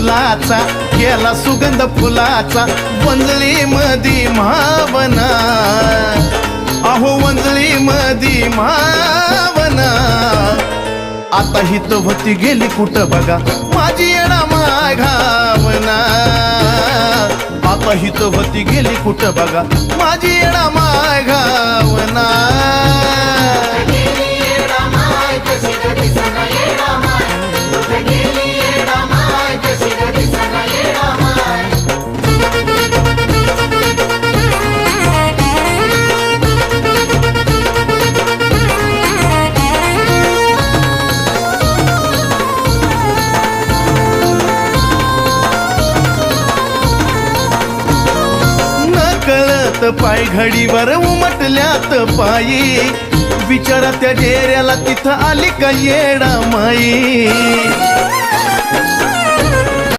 फुलाचा गेला सुगंध फुलाचा वंजळी मधी भावना अहो वंजळी मधी भावना आता हितवती गेली कुठं बघा माझी येणा माघावना आता हितवती गेली कुठं बघा माझी येणा माघावना कळत पाय घडीवर उमटल्यात पायी विचारा त्या डेऱ्याला तिथं आली का येडा माई